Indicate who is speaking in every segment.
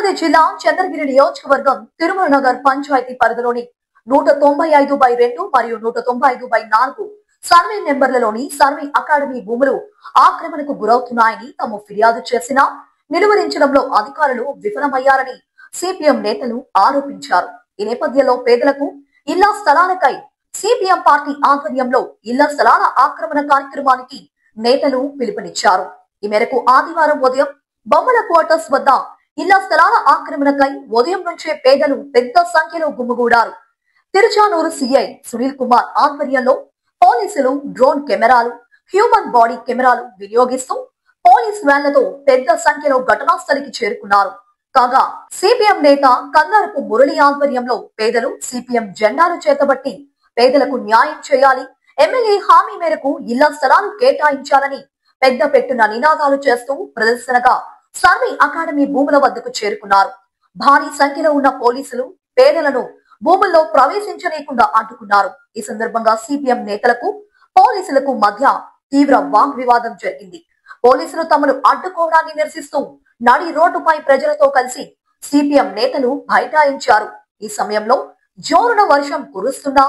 Speaker 1: తూర్పుగోదావరి జిల్లా చంద్రగిరి నియోజకవర్గం తిరుమల నగర్ పంచాయతీ పరిధిలోని 195/2 మరియు 195/4 సర్వే నెంబర్లలోని సర్వే అకాడమీ భూములు ఆక్రమణకు గురవుతున్నాయని తాము ఫిర్యాదు చేసినా నిలువరించడంలో అధికారులు విఫలమయ్యారని సిపిఎం నేతలు ఆరోపించారు. ఈ నేపథ్యంలో పేదలకు ఇళ్ల స్థలాలకై సిపిఎం పార్టీ ఆధ్వర్యంలో ఇళ్ల స్థలాల ఆక్రమణ కార్యక్రమానికి నేతలు పిలుపునిచ్చారు. ఈ మేరకు ఆదివారం ఉదయం బొమ్మల క్వార్టర్స్ వద్ద ఇళ్ల స్థలాల ఆక్రమణకై ఉదయం నుంచే పేదలు పెద్ద సంఖ్యలో గుమ్మిగూడారు. తిరుచానూరు సిఐ సునీల్ కుమార్ ఆధ్వర్యంలో పోలీసులు డ్రోన్ కెమెరాలు, హ్యూమన్ బాడీ కెమెరాలు వినియోగిస్తూ పోలీస్ వ్యాన్లతో పెద్ద సంఖ్యలో ఘటనా స్థలికి చేరుకున్నారు. కాగా సిపిఎం నేత కందారపు మురళి ఆధ్వర్యంలో పేదలు సిపిఎం జెండాలు చేతబట్టి పేదలకు న్యాయం చేయాలి, ఎమ్మెల్యే హామీ మేరకు ఇళ్ల స్థలాలు కేటాయించాలని పెద్ద పెట్టున నినాదాలు చేస్తూ ప్రదర్శనగా సర్వే అకాడమీ భూముల వద్దకు చేరుకున్నారు. భారీ సంఖ్యలో ఉన్న పోలీసులు పేదలను భూముల్లో ప్రవేశించలేకుండా అడ్డుకున్నారు. ఈ సందర్భంగా సిపిఎం నేతలకు పోలీసులకు మధ్య తీవ్ర వాగ్వివాదం జరిగింది. పోలీసులు తమను అడ్డుకోవడాన్ని నిరసిస్తూ నడి రోడ్డుపై ప్రజలతో కలిసి సిపిఎం నేతలు బైఠాయించారు. ఈ సమయంలో జోరున వర్షం కురుస్తున్నా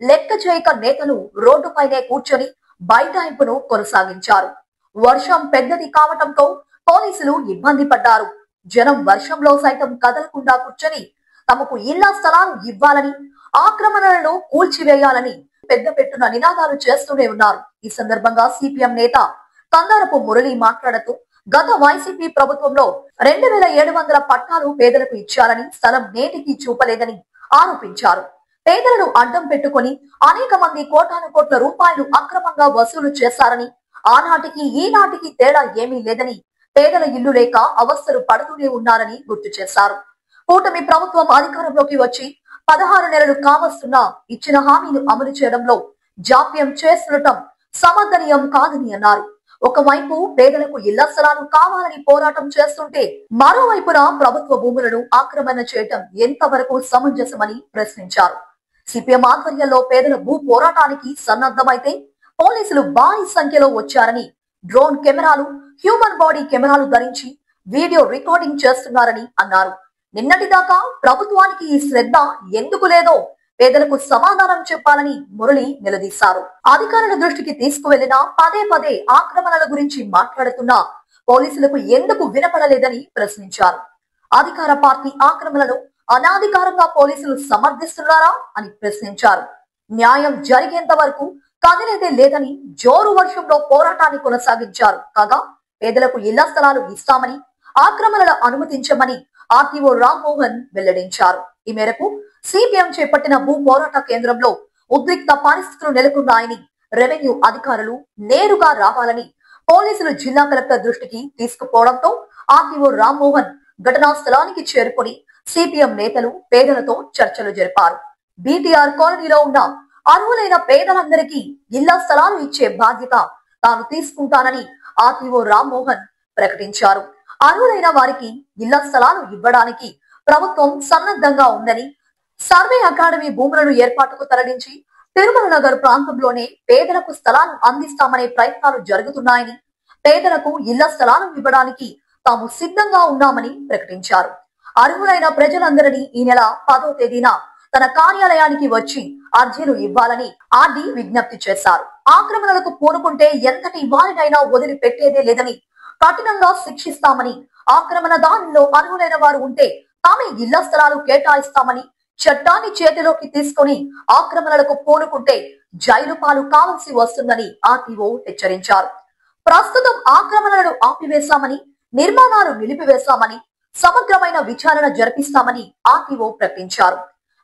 Speaker 1: లెక్క చేయక నేతలు రోడ్డుపైనే కూర్చొని బైఠాయింపును కొనసాగించారు. వర్షం పెద్దది కావటంతో పోలీసులు ఇబ్బంది పడ్డారు. జనం వర్షంలో సైతం కదలకుండా కూర్చొని తమకు ఇళ్ల స్థలాలు ఇవ్వాలని, ఆక్రమణలను కూల్చివేయాలని పెద్ద పెట్టున నినాదాలు చేస్తూనే ఉన్నారు. ఈ సందర్భంగా సిపిఎం నేత కందారపు మురళి మాట్లాడుతూ గత వైసీపీ ప్రభుత్వంలో 2700 పట్టాలు పేదలకు ఇచ్చారని స్థలం నేటికి చూపలేదని ఆరోపించారు. పేదలను అడ్డం పెట్టుకుని అనేక మంది కోటాను కోట్ల రూపాయలు అక్రమంగా వసూలు చేశారని, ఆనాటికి ఈనాటికి తేడా ఏమీ లేదని, పేదల ఇల్లు లేక అవస్థలు పడుతూనే ఉన్నారని గుర్తు చేశారు. కూటమి ప్రభుత్వం అధికారంలోకి వచ్చి 16 నెలలు కావస్తున్నా ఇచ్చిన హామీలు అమలు చేయడంలో జాప్యం చేస్తుండటం సమర్థనీయం కాదని అన్నారు. ఒకవైపు పేదలకు ఇళ్ల స్థలాలు కావాలని పోరాటం చేస్తుంటే మరోవైపున ప్రభుత్వ భూములను ఆక్రమణ చేయటం ఎంతవరకు సమంజసమని ప్రశ్నించారు. సిపిఎం ఆధ్వర్యంలో పేదల భూ పోరాటానికి సన్నద్ధమైతే పోలీసులు భారీ సంఖ్యలో వచ్చారని, డ్రోన్ కెమెరాలు, హ్యూమన్ బాడీ కెమెరాలు ధరించి వీడియో రికార్డింగ్ చేస్తున్నారని అన్నారు. నిన్నటిదాకా ప్రభుత్వానికి ఈ శ్రద్ధ ఎందుకు లేదో పేదలకు సమాధానం చెప్పాలని మురళి నిలదీశారు. అధికారుల దృష్టికి తీసుకువెళ్లినా పదే పదే ఆక్రమణల గురించి మాట్లాడుతున్నా పోలీసులకు ఎందుకు వినపడలేదని ప్రశ్నించారు. అధికార పార్టీ ఆక్రమణలను అనాధికారంగా పోలీసులు సమర్థిస్తున్నారా అని ప్రశ్నించారు. న్యాయం జరిగేంత వరకు కదిలేదే లేదని జోరు వర్షంలో పోరాటాన్ని కొనసాగించారు. కాగా పేదలకు ఇళ్ల స్థలాలు ఇస్తామని, ఆక్రమణలు అనుమతించమని ఆర్టీఓ రామ్మోహన్ వెల్లడించారు. ఈ మేరకు సిపిఎం చేపట్టిన భూ పోరాట కేంద్రంలో ఉద్రిక్త పరిస్థితులు నెలకొన్నాయని, రెవెన్యూ అధికారులు నేరుగా రావాలని పోలీసులు జిల్లా కలెక్టర్ దృష్టికి తీసుకుపోవడంతో ఆర్టీఓ రామ్మోహన్ ఘటనా స్థలానికి చేరుకుని సిపిఎం నేతలు పేదలతో చర్చలు జరిపారు. బీటీఆర్ కాలనీలో ఉన్న అర్హులైన పేదలందరికీ ఇళ్ల స్థలాలు ఇచ్చే బాధ్యత తాను తీసుకుంటానని ఆర్టీఓ రామ్మోహన్ ప్రకటించారు. అర్హులైన వారికి ఇళ్ల స్థలాలు ఇవ్వడానికి ప్రభుత్వం సన్నద్ధంగా ఉందని, సర్వే అకాడమీ భూములను ఏర్పాటుకు తరలించి తిరుమల నగర్ ప్రాంతంలోనే పేదలకు స్థలాలు అందిస్తామనే ప్రయత్నాలు జరుగుతున్నాయని, పేదలకు ఇళ్ల స్థలాలు ఇవ్వడానికి తాము సిద్ధంగా ఉన్నామని ప్రకటించారు. అర్హులైన ప్రజలందరినీ ఈ నెల 10వ తేదీన తన కార్యాలయానికి వచ్చి అర్జీలు ఇవ్వాలని ఆర్డీ విజ్ఞప్తి చేశారు. ఆక్రమణలకు పూనుకుంటే ఎంతటి వారినైనా వదిలిపెట్టేదే లేదని, కఠినంగా శిక్షిస్తామని, ఆక్రమణదారుల్లో అర్హులైన వారు ఉంటే తామే ఇళ్ల స్థలాలు కేటాయిస్తామని, చట్టాన్ని చేతిలోకి తీసుకుని ఆక్రమణలకు పూనుకుంటే జైలు పాలు కావాల్సి వస్తుందని ఆర్టీఓ హెచ్చరించారు. ప్రస్తుతం ఆక్రమణలను ఆపివేశామని, నిర్మాణాలు నిలిపివేశామని, సమగ్రమైన విచారణ జరిపిస్తామని ఆర్టీఓ ప్రకటించారు.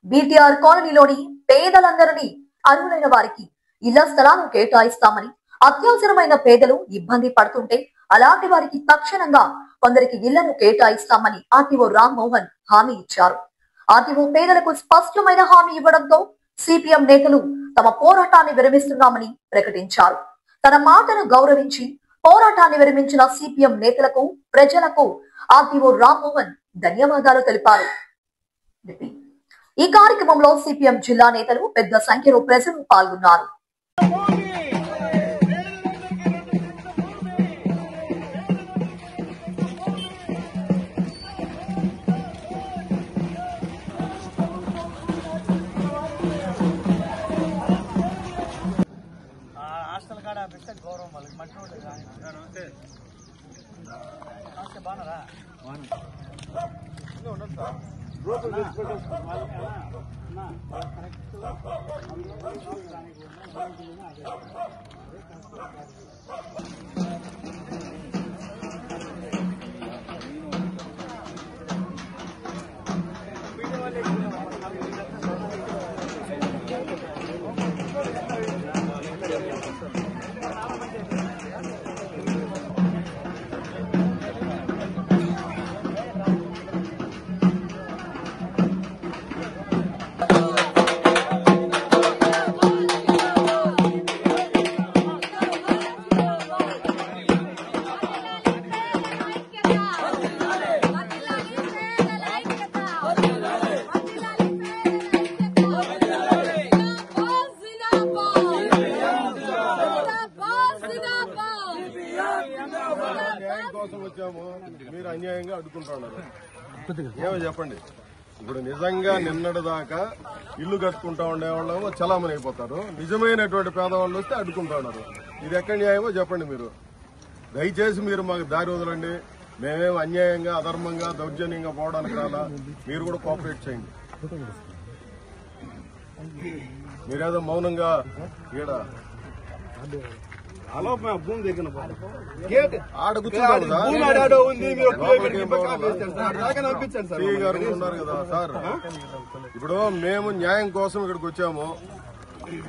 Speaker 1: బీటీఆర్ కాలనీలోని పేదలందరినీ అర్హులైన వారికి ఇళ్ల స్థలాలు కేటాయిస్తామని, అత్యవసరమైన పేదలు ఇబ్బంది పడుతుంటే అలాంటి వారికి తక్షణంగా కొందరికి ఇళ్లను కేటాయిస్తామని ఆర్టీఓ రామ్మోహన్ హామీ ఇచ్చారు. ఆర్టీఓ పేదలకు స్పష్టమైన హామీ ఇవ్వడంతో సిపిఎం నేతలు తమ పోరాటాన్ని విరమిస్తున్నామని ప్రకటించారు. తన మాటను గౌరవించి పోరాటాన్ని విరమించిన సిపిఎం నేతలకు, ప్రజలకు ఆర్టీఓ రామ్మోహన్ ధన్యవాదాలు తెలిపారు. ఈ కార్యక్రమంలో సిపిఎం జిల్లా నేతలు పెద్ద సంఖ్యలో ప్రజలు పాల్గొన్నారు.
Speaker 2: కోసం వచ్చాము, మీరు అన్యాయంగా అడ్డుకుంటున్నారు. ఏమో చెప్పండి. ఇప్పుడు నిజంగా నిన్నటి దాకా ఇల్లు కట్టుకుంటా ఉండేవాళ్ళేమో చలామణి అయిపోతారు, నిజమైనటువంటి పేదవాళ్ళు వస్తే అడ్డుకుంటా ఉన్నారు. ఇది ఎక్కడ న్యాయమో చెప్పండి మీరు. దయచేసి మీరు మాకు దారి వదలండి. మేమేమో అన్యాయంగా అధర్మంగా దౌర్జన్యంగా పోవడానికి రాలా, మీరు కూడా కోఆపరేట్ చేయండి. మీరేదో మౌనంగా ఈడ భూమి దగ్గర ఉన్నారు కదా సార్. ఇప్పుడు మేము న్యాయం కోసం ఇక్కడికి వచ్చాము.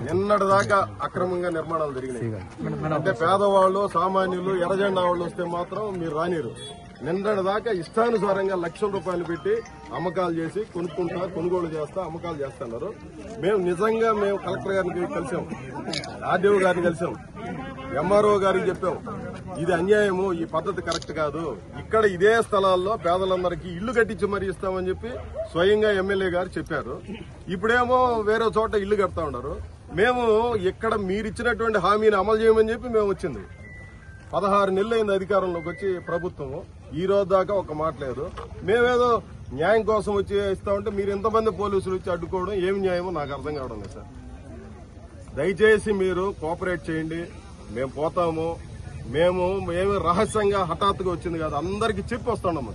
Speaker 2: నిన్నటి దాకా అక్రమంగా నిర్మాణాలు జరిగినాయి. అంటే పేదవాళ్ళు సామాన్యులు ఎర్రజెండా వాళ్ళు వస్తే మాత్రం మీరు రానిరు. నిన్నటి దాకా ఇష్టానుసారంగా లక్షల రూపాయలు పెట్టి అమ్మకాలు చేసి కొనుగోలు చేస్తా అమ్మకాలు చేస్తున్నారు. మేము కలెక్టర్ గారిని కలిసాం, ఆర్డీఓ గారిని కలిసాం, ఎంఆర్ఓ గారికి చెప్పాం. ఇది అన్యాయము, ఈ పద్ధతి కరెక్ట్ కాదు. ఇక్కడ ఇదే స్థలాల్లో పేదలందరికీ ఇల్లు కట్టించి మరీ ఇస్తామని చెప్పి స్వయంగా ఎమ్మెల్యే గారు చెప్పారు. ఇప్పుడేమో వేరే చోట ఇల్లు కడతా ఉన్నారు. మేము ఇక్కడ మీరిచ్చినటువంటి హామీని అమలు చేయమని చెప్పి మేము వచ్చింది. 16 నెలలు అయింది అధికారంలోకి వచ్చి ప్రభుత్వం. ఈ రోజు దాకా ఒక మాట లేదు. మేమేదో న్యాయం కోసం వచ్చి ఇస్తామంటే మీరు ఎంతమంది పోలీసులు వచ్చి అడ్డుకోవడం ఏమి న్యాయమో నాకు అర్థం కావడం లేదు సార్. దయచేసి మీరు కోఆపరేట్ చేయండి. మేము పోతాము. ఏమి రహస్యంగా హఠాత్తుగా వచ్చింది కాదు, అందరికీ చెప్పి వస్తున్నాము.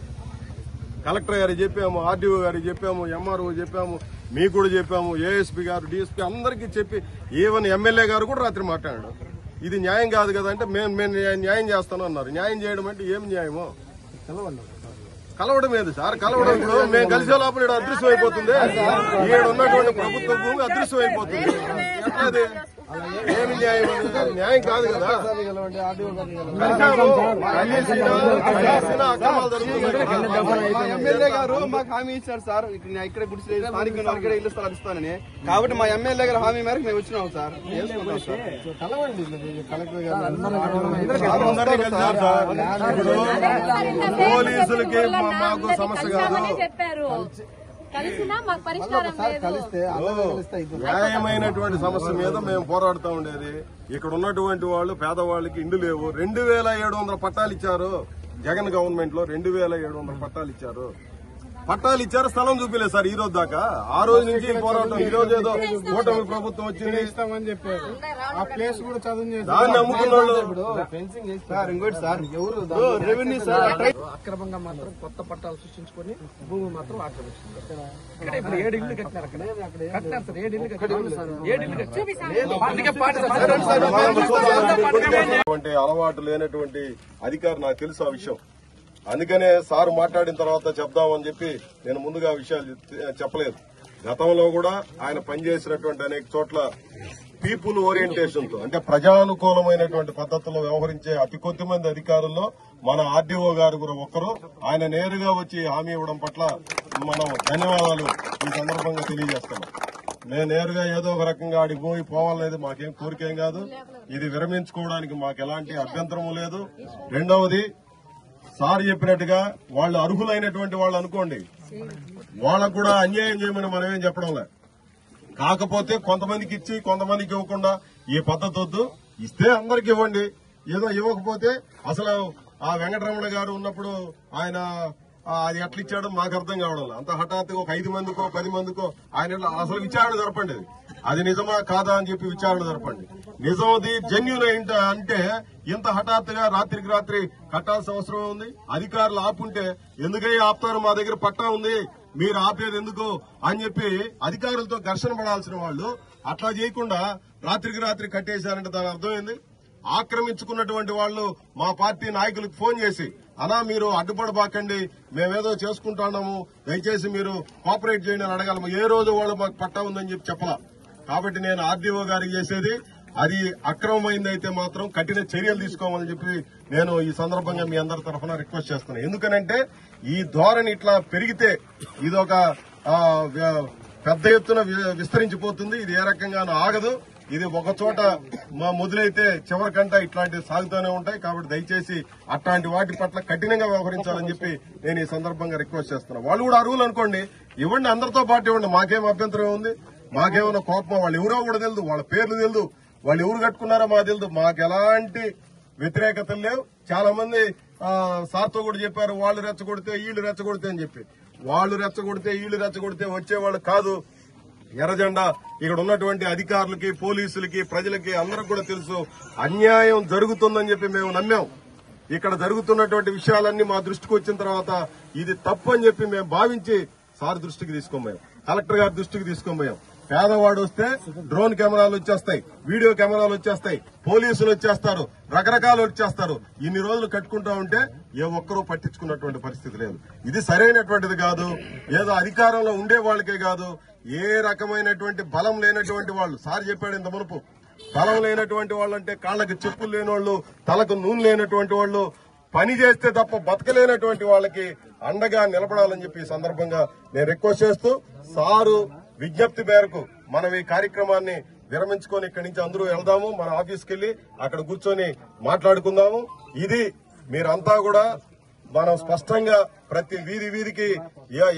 Speaker 2: కలెక్టర్ గారికి చెప్పాము, ఆర్డీఓ గారికి చెప్పాము, ఎంఆర్ఓ చెప్పాము, మీకు కూడా చెప్పాము, ఏఎస్పీ గారు, డీఎస్పీ అందరికీ చెప్పి ఈవెన్ ఎమ్మెల్యే గారు కూడా రాత్రి మాట్లాడాడు. ఇది న్యాయం కాదు కదా అంటే మేము న్యాయం చేస్తాను అన్నారు. న్యాయం చేయడం అంటే ఏం న్యాయమో? కలవడం ఏది సార్? కలవడం ఇప్పుడు మేము కలిసే లోపల ఇక్కడ అదృశ్యం అయిపోతుంది. ఈడ ఉన్నటువంటి ప్రభుత్వ భూమి అదృశ్యం అయిపోతుంది. ఎట్లది? ఏమి న్యాయం? న్యాయం కాదు కదా.
Speaker 3: ఎమ్మెల్యే గారు మాకు హామీ ఇచ్చారు సార్, ఇక్కడ గుడిసె స్థానికంగా ఇల్లు స్థలాలు ఇస్తానని. కాబట్టి మా ఎమ్మెల్యే గారు హామీ మేరకు మేము వచ్చినాం సార్.
Speaker 2: పోలీసులకి మాకు సమస్య కాదు. న్యాయమైనటువంటి సమస్య మీద మేము పోరాడుతూ ఉండేది. ఇక్కడ ఉన్నటువంటి వాళ్ళు పేదవాళ్ళకి ఇండ్లు లేవు. 2700 పట్టాలు ఇచ్చారు జగన్ గవర్నమెంట్ లో. 2700 పట్టాలు ఇచ్చారు. స్థలం చూపిలేదు సార్ ఈ రోజు దాకా. ఆ రోజు నుంచి పోరాటం. ఈ రోజు ఏదో కూటమి ప్రభుత్వం వచ్చింది
Speaker 3: ఇస్తామని చెప్పారు. ఆ ప్లేస్ కూడా చదువు
Speaker 2: దాన్ని అమ్ముకున్న వాళ్ళు
Speaker 3: ఇంకోటి సార్ రెవెన్యూ సార్ అక్రమంగా మాత్రం కొత్త పట్టాలు సృష్టించుకొని భూమి మాత్రం ఆక్రమిస్తుంది. ఇప్పుడు 7 ఇళ్లు కట్టినారు. కట్టినారు సార్, 7 ఇళ్లు
Speaker 2: కట్టినారు. అలవాటు లేనటువంటి అధికారి నాకు తెలుసు ఆ విషయం. అందుకనే సార్ మాట్లాడిన తర్వాత చెప్దామని చెప్పి నేను ముందుగా విషయాలు చెప్పలేదు. గతంలో కూడా ఆయన పనిచేసినటువంటి అనేక చోట్ల పీపుల్ ఓరియంటేషన్ తో, అంటే ప్రజానుకూలమైనటువంటి పద్ధతిలో వ్యవహరించే అతి కొద్ది మంది అధికారుల్లో మన ఆర్డీఓ గారు కూడా ఒకరు. ఆయన నేరుగా వచ్చి హామీ ఇవ్వడం పట్ల మనం ధన్యవాదాలు ఈ సందర్భంగా తెలియజేస్తున్నాం. నేను నేరుగా ఏదో ఒక రకంగా ఆడికి పోయి పోవాలనేది మాకేం కోరికేం కాదు. ఇది విరమించుకోవడానికి మాకు ఎలాంటి అభ్యంతరం లేదు. రెండవది, సార్ చెప్పినట్టుగా వాళ్ళు అర్హులైనటువంటి వాళ్ళు అనుకోండి, వాళ్ళకు కూడా అన్యాయం చేయమని మనమేం చెప్పడం లేదు. కాకపోతే కొంతమందికి ఇచ్చి కొంతమందికి ఇవ్వకుండా ఈ పద్ధతి వద్దు. ఇస్తే అందరికి ఇవ్వండి. ఏదో ఇవ్వకపోతే అసలు ఆ వెంకటరమణ గారు ఉన్నప్పుడు ఆయన అది ఎట్లా ఇచ్చాడో మాకు అర్థం కావడం. అంత హఠాత్తుగా ఒక 5 మందికో 10 మందికో ఆయన అసలు విచారణ జరపండి. అది నిజమా కాదా అని చెప్పి విచారణ జరపండి. నిజమది జెన్యూన్ ఏంట అంటే ఇంత హఠాత్తుగా రాత్రికి రాత్రి కట్టాల్సిన అవసరం ఉంది. అధికారులు ఆపుంటే ఎందుకై ఆపుతారు, మా దగ్గర పట్టా ఉంది మీరు ఆపేది ఎందుకు అని చెప్పి అధికారులతో ఘర్షణ పడాల్సిన వాళ్ళు అట్లా చేయకుండా రాత్రికి రాత్రి కట్టేశారంటే దాని అర్థం ఏంది? ఆక్రమించుకున్నటువంటి వాళ్ళు మా పార్టీ నాయకులకు ఫోన్ చేసి అనా మీరు అడ్డుపడబాకండి, మేమేదో చేసుకుంటున్నాము, దయచేసి మీరు కోఆపరేట్ చేయండి అని అడగాలి. ఏ రోజు వాళ్ళు మాకు పట్టా ఉందని చెప్పి చెప్పలా. కాబట్టి నేను ఆర్డీఓ గారికి చేసేది అది అక్రమమైందైతే మాత్రం కఠిన చర్యలు తీసుకోవాలని చెప్పి నేను ఈ సందర్భంగా మీ అందరి తరఫున రిక్వెస్ట్ చేస్తున్నాను. ఎందుకనంటే ఈ ధోరణి ఇట్లా పెరిగితే ఇదొక పెద్ద ఎత్తున విస్తరించిపోతుంది. ఇది ఏ రకంగానూ ఆగదు. ఇది ఒక చోట మొదలైతే చివరికంట ఇట్లాంటివి సాగుతూనే ఉంటాయి. కాబట్టి దయచేసి అట్లాంటి వాటి పట్ల కఠినంగా వ్యవహరించాలని చెప్పి నేను ఈ సందర్భంగా రిక్వెస్ట్ చేస్తున్నాను. వాళ్ళు కూడా అర్హులు అనుకోండి, ఇవ్వండి, అందరితో పాటు ఇవ్వండి, మాకేం అభ్యంతరం ఉంది. మాకేమైనా కోపం, వాళ్ళు ఎవరో కూడా తెలియదు, వాళ్ళ పేర్లు తెలియదు, వాళ్ళు ఎవరు కట్టుకున్నారో మాకు తెలియదు. మాకు ఎలాంటి వ్యతిరేకతలు లేవు. చాలా మంది సార్తో కూడా చెప్పారు వాళ్ళు రెచ్చగొడితే వీళ్ళు రెచ్చగొడితే అని చెప్పి. వాళ్ళు రెచ్చగొడితే వీళ్ళు రెచ్చగొడితే వచ్చేవాళ్ళు కాదు. ఎర్రజెండా ఇక్కడ ఉన్నటువంటి అధికారులకి, పోలీసులకి, ప్రజలకి అందరికి కూడా తెలుసు అన్యాయం జరుగుతుందని చెప్పి మేము నమ్మాం. ఇక్కడ జరుగుతున్నటువంటి విషయాలన్నీ మా దృష్టికి వచ్చిన తర్వాత ఇది తప్పు అని చెప్పి మేము భావించి సార్ దృష్టికి తీసుకోబోయాం, కలెక్టర్ గారి దృష్టికి తీసుకోబోయాం. పేదవాడు వస్తే డ్రోన్ కెమెరాలు వచ్చేస్తాయి, వీడియో కెమెరాలు వచ్చేస్తాయి, పోలీసులు వచ్చేస్తారు, రకరకాలు వచ్చేస్తారు. ఇన్ని రోజులు కట్టుకుంటా ఉంటే ఏ ఒక్కరూ పట్టించుకున్నటువంటి పరిస్థితి లేదు. ఇది సరైనటువంటిది కాదు. ఏదో అధికారంలో ఉండే వాళ్ళకే కాదు, ఏ రకమైనటువంటి బలం లేనటువంటి వాళ్ళు, సార్ చెప్పాడు ఇంత మునుపు, బలం లేనటువంటి వాళ్ళు అంటే కాళ్ళకి చెప్పులు లేని వాళ్ళు, తలకు నూనె లేనటువంటి వాళ్ళు, పని చేస్తే తప్ప బతకలేనటువంటి వాళ్ళకి అండగా నిలబడాలని చెప్పి ఈ సందర్భంగా నేను రిక్వెస్ట్ చేస్తూ సారు విజ్ఞప్తి మేరకు మనం ఈ కార్యక్రమాన్ని విరమించుకొని ఇక్కడి నుంచి అందరూ వెళ్దాము. మన ఆఫీస్కి వెళ్లి అక్కడ కూర్చొని మాట్లాడుకుందాము. ఇది మీరంతా కూడా మనం స్పష్టంగా ప్రతి వీధికి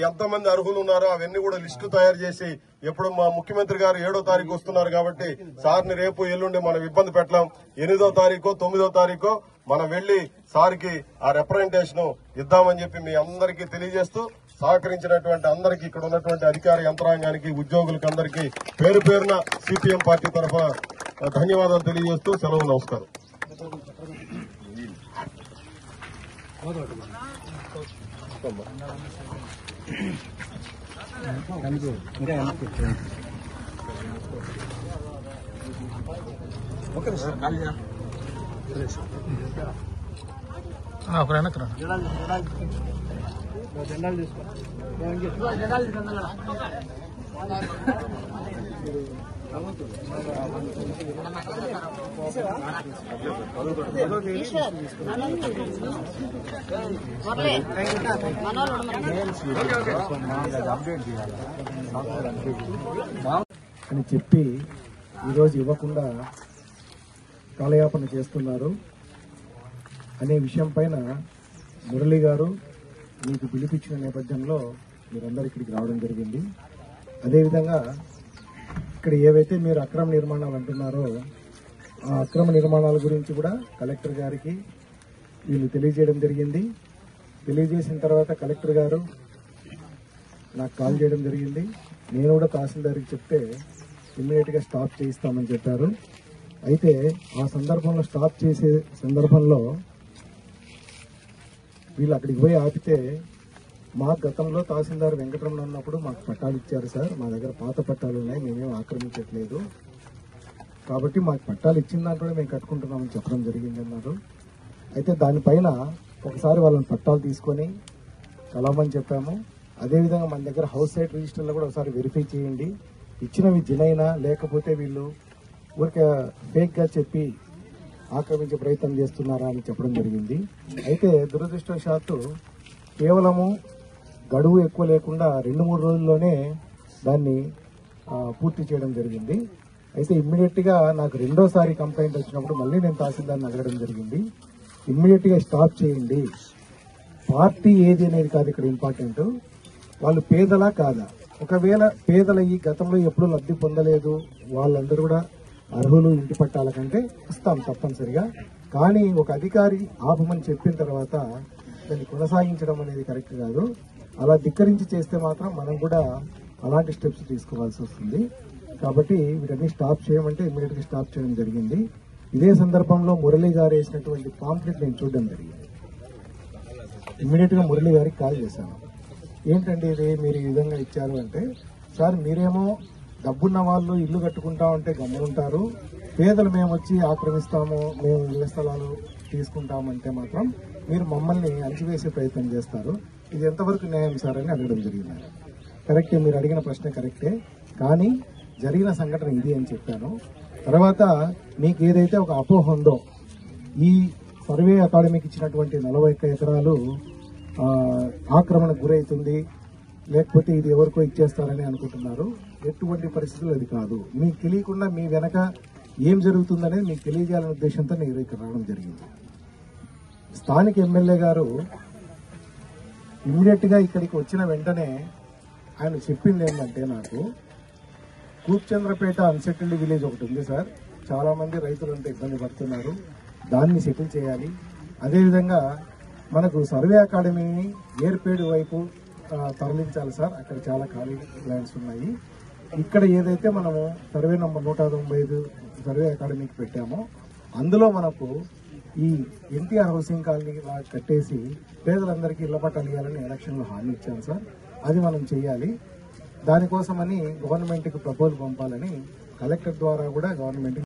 Speaker 2: ఎంతమంది అర్హులు ఉన్నారో అవన్నీ కూడా లిస్టు తయారు చేసి, ఎప్పుడు మా ముఖ్యమంత్రి గారు 7వ తారీఖు వస్తున్నారు కాబట్టి సార్ని రేపు ఎల్లుండి మనం ఇబ్బంది పెట్టలేం. 8వ తారీఖు 9వ తారీఖు మనం వెళ్లి సార్కి ఆ రిప్రజెంటేషన్ ఇద్దామని చెప్పి మీ అందరికీ తెలియజేస్తూ, సహకరించినటువంటి అందరికీ, ఇక్కడ ఉన్నటువంటి అధికార యంత్రాంగానికి, ఉద్యోగులకు అందరికీ పేరు పేరున సిపిఎం పార్టీ తరఫున ధన్యవాదాలు తెలియజేస్తూ సెలవు. నమస్కారం.
Speaker 3: జెండాలు తీసుకో.
Speaker 4: అని చెప్పి ఈరోజు ఇవ్వకుండా కాలయాపన చేస్తున్నారు అనే విషయం పైన మురళి గారు మీకు పిలిపించిన నేపథ్యంలో మీరందరూ ఇక్కడికి రావడం జరిగింది. అదేవిధంగా ఇక్కడ ఏవైతే మీరు అక్రమ నిర్మాణాలు అంటున్నారో ఆ అక్రమ నిర్మాణాల గురించి కూడా కలెక్టర్ గారికి వీళ్ళు తెలియజేయడం జరిగింది. తెలియజేసిన తర్వాత కలెక్టర్ గారు నాకు కాల్ చేయడం జరిగింది. నేను కూడా తహసీల్దార్కి చెప్తే ఇమ్మీడియట్ గా స్టాప్ చేయిస్తామని చెప్పారు. అయితే ఆ సందర్భంలో స్టాప్ చేసే సందర్భంలో వీళ్ళు అక్కడికి పోయి ఆపితే, మా గతంలో తహసీల్దార్ వెంకటరమణ ఉన్నప్పుడు మాకు పట్టాలు ఇచ్చారు సార్, మా దగ్గర పాత పట్టాలు ఉన్నాయి, మేమేం ఆక్రమించట్లేదు, కాబట్టి మాకు పట్టాలు ఇచ్చిన దాంట్లో మేము కట్టుకుంటున్నామని చెప్పడం జరిగింది అన్నారు. అయితే దానిపైన ఒకసారి వాళ్ళని పట్టాలు తీసుకొని కలవమని చెప్పాము. అదేవిధంగా మన దగ్గర హౌస్ సైట్ రిజిస్టర్లో కూడా ఒకసారి వెరిఫై చేయండి, ఇచ్చినవి జినైనా లేకపోతే వీళ్ళు ఊరికే ఫేక్ గా చెప్పి ఆక్రమించే ప్రయత్నం చేస్తున్నారా అని చెప్పడం జరిగింది. అయితే దురదృష్టవశాత్తు కేవలము గడువు ఎక్కువ లేకుండా 2-3 రోజుల్లోనే దాన్ని పూర్తి చేయడం జరిగింది. అయితే ఇమ్మీడియట్ గా నాకు రెండోసారి కంప్లైంట్ వచ్చినప్పుడు మళ్ళీ నేను తహసీల్దార్ని అడగడం జరిగింది, ఇమ్మీడియట్ గా స్టాప్ చేయండి, పార్టీ ఏది అనేది కాదు ఇక్కడ ఇంపార్టెంట్, వాళ్ళు పేదలా కాదా, ఒకవేళ పేదల ఈ గతంలో ఎప్పుడు లబ్ధి పొందలేదు వాళ్ళందరూ కూడా అర్హులు, ఇంటి పట్టాల కంటే ఇస్తాం తప్పనిసరిగా, కానీ ఒక అధికారి ఆపమని చెప్పిన తర్వాత దాన్ని కొనసాగించడం అనేది కరెక్ట్ కాదు. అలా ధిక్కరించి చేస్తే మాత్రం మనం కూడా అలాంటి స్టెప్స్ తీసుకోవాల్సి వస్తుంది. కాబట్టి వీటన్ని స్టాప్ చేయమంటే ఇమ్మీడియట్ గా స్టాప్ చేయడం జరిగింది. ఇదే సందర్భంలో మురళి గారు వేసినటువంటి పాంప్లెట్ నేను చూడడం జరిగింది. ఇమ్మీడియట్ గా మురళి గారికి కాల్ చేశాను. ఏంటంటే ఇది మీరు ఈ విధంగా ఇచ్చారు అంటే, సార్ మీరేమో డబ్బున్న వాళ్ళు ఇల్లు కట్టుకుంటా ఉంటే గమ్మునుంటారు, పేదలు మేము వచ్చి ఆక్రమిస్తాము, మేము ఇళ్ల స్థలాలు తీసుకుంటామంటే మాత్రం మీరు మమ్మల్ని అణచివేసే ప్రయత్నం చేస్తారు. ఇది ఎంతవరకు న్యాయం సార్ అని అడగడం జరిగింది. కరెక్టే, మీరు అడిగిన ప్రశ్న కరెక్టే, కానీ జరిగిన సంఘటన ఇది అని చెప్పాను. తర్వాత మీకు ఏదైతే ఒక అపోహ ఉందో, ఈ సర్వే అకాడమీకి ఇచ్చినటువంటి 41 ఎకరాలు ఆక్రమణకు గురవుతుంది, లేకపోతే ఇది ఎవరికో ఇచ్చేస్తారని అనుకుంటున్నారు. ఎటువంటి పరిస్థితులు అది కాదు. మీకు తెలియకుండా మీ వెనక ఏం జరుగుతుందనేది మీకు తెలియజేయాలనే ఉద్దేశంతో నేను ఇక్కడ రావడం జరిగింది. స్థానిక ఎమ్మెల్యే గారు ఇమ్మీడియట్ గా ఇక్కడికి వచ్చిన వెంటనే ఆయన చెప్పింది ఏంటంటే, నాకు కూప్చంద్రపేట అన్సెటిల్డ్ విలేజ్ ఒకటి ఉంది సార్, చాలా మంది రైతులంతా ఇబ్బంది పడుతున్నారు, దాన్ని సెటిల్ చేయాలి. అదేవిధంగా మనకు సర్వే అకాడమీని ఏర్పేడు వైపు తరలించాలి సార్, అక్కడ చాలా ఖాళీ ల్యాండ్స్ ఉన్నాయి. ఇక్కడ ఏదైతే మనము సర్వే నంబర్ 195 సర్వే అకాడమీకి పెట్టామో అందులో మనకు ఈ ఎన్టీఆర్ హౌసింగ్ కాలనీ కట్టేసి పేదలందరికీ ఇళ్ల పట్టాలు ఇవ్వాలని ఎలక్షన్లో హామీ ఇచ్చాను సార్. అది మనం చేయాలి. దానికోసమని గవర్నమెంట్కి ప్రపోజల్ పంపాలని కలెక్టర్ ద్వారా కూడా గవర్నమెంట్